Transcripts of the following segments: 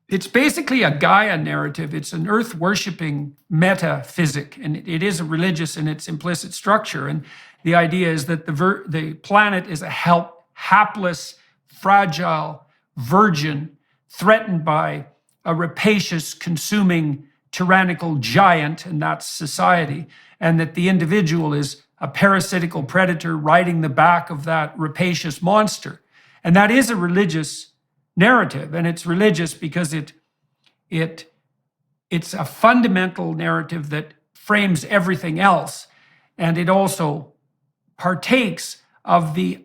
It's basically a Gaia narrative. It's an earth-worshipping metaphysic, and it is a religious in its implicit structure. And the idea is that the planet is a hapless, fragile virgin threatened by a rapacious, consuming, tyrannical giant, and that's society, and that the individual is a parasitical predator riding the back of that rapacious monster. And that is a religious narrative, and it's religious because it's a fundamental narrative that frames everything else, and it also partakes of the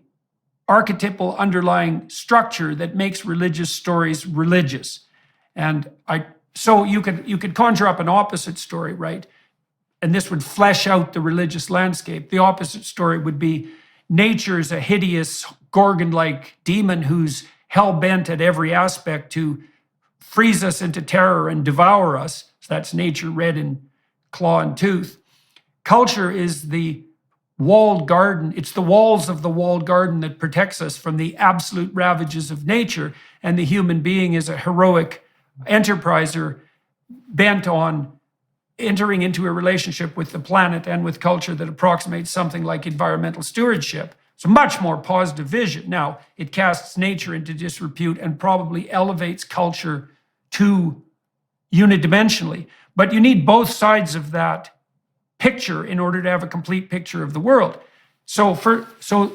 archetypal underlying structure that makes religious stories religious. And so you could conjure up an opposite story, right? And this would flesh out the religious landscape. The opposite story would be nature is a hideous Gorgon-like demon who's hell-bent at every aspect to freeze us into terror and devour us. So that's nature red in claw and tooth. Culture is the walled garden. It's the walls of the walled garden that protects us from the absolute ravages of nature. And the human being is a heroic enterpriser bent on entering into a relationship with the planet and with culture that approximates something like environmental stewardship. It's a much more positive vision. Now, it casts nature into disrepute and probably elevates culture to unidimensionally. But you need both sides of that picture in order to have a complete picture of the world. So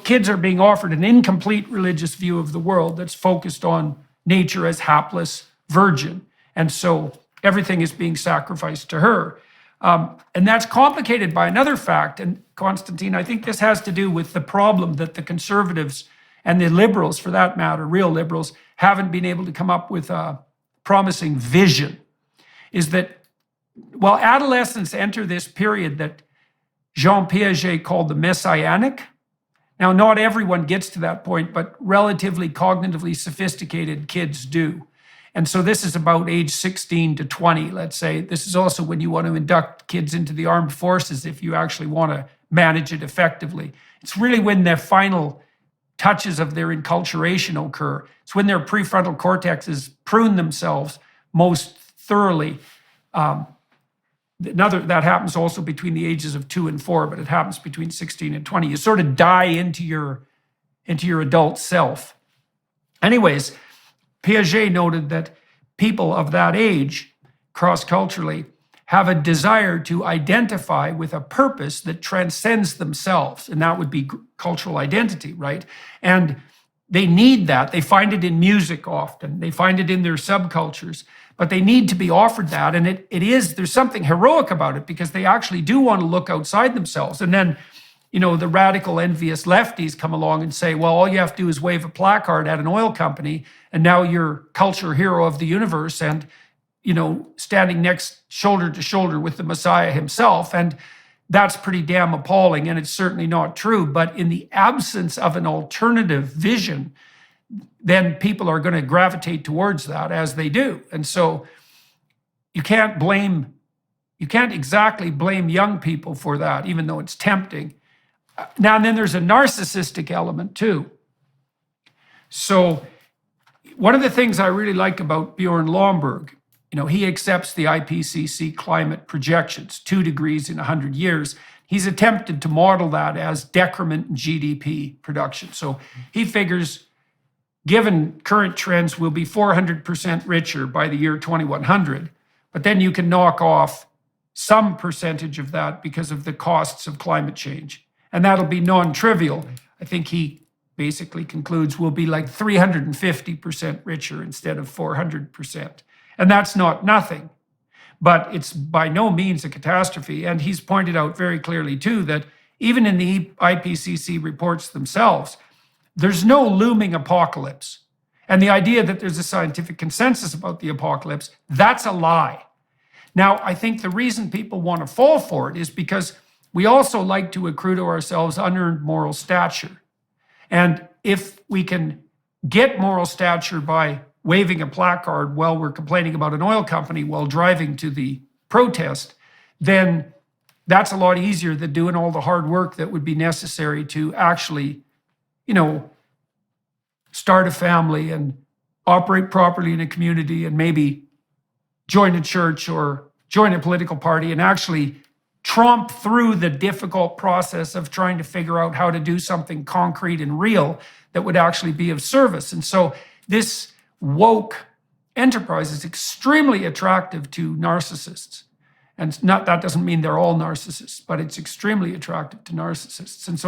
kids are being offered an incomplete religious view of the world that's focused on nature as hapless virgin. And so everything is being sacrificed to her. And that's complicated by another fact. And Constantine, I think this has to do with the problem that the conservatives and the liberals, for that matter, real liberals, haven't been able to come up with a promising vision. Is that, well, adolescents enter this period that Jean Piaget called the Messianic. Now, not everyone gets to that point, but relatively cognitively sophisticated kids do. And so this is about age 16 to 20, let's say. This is also when you want to induct kids into the armed forces if you actually want to manage it effectively. It's really when the final touches of their enculturation occur. It's when their prefrontal cortexes prune themselves most thoroughly. That happens also between the ages of 2 and 4, but it happens between 16 and 20. You sort of die into your adult self. Anyways, Piaget noted that people of that age, cross-culturally, have a desire to identify with a purpose that transcends themselves, and that would be cultural identity, right? And they need that. They find it in music often. They find it in their subcultures, but they need to be offered that. And there's something heroic about it because they actually do want to look outside themselves. And then, the radical, envious lefties come along and say, well, all you have to do is wave a placard at an oil company, and now you're culture hero of the universe and, standing next shoulder to shoulder with the Messiah himself. And that's pretty damn appalling, and it's certainly not true. But in the absence of an alternative vision, then people are going to gravitate towards that as they do. And so you can't exactly blame young people for that, even though it's tempting. Now, and then there's a narcissistic element too. So one of the things I really like about Bjorn Lomborg, he accepts the IPCC climate projections, 2 degrees in 100 years. He's attempted to model that as decrement in GDP production. So he figures, given current trends, we'll be 400% richer by the year 2100. But then you can knock off some percentage of that because of the costs of climate change. And that'll be non-trivial. I think he basically concludes we'll be like 350% richer instead of 400%. And that's not nothing, but it's by no means a catastrophe. And he's pointed out very clearly too that even in the IPCC reports themselves, there's no looming apocalypse. And the idea that there's a scientific consensus about the apocalypse, that's a lie. Now, I think the reason people want to fall for it is because we also like to accrue to ourselves unearned moral stature. And if we can get moral stature by waving a placard while we're complaining about an oil company while driving to the protest, then that's a lot easier than doing all the hard work that would be necessary to actually, start a family and operate properly in a community and maybe join a church or join a political party and actually tromp through the difficult process of trying to figure out how to do something concrete and real that would actually be of service. And so this woke enterprise is extremely attractive to narcissists. And that doesn't mean they're all narcissists, but it's extremely attractive to narcissists. And so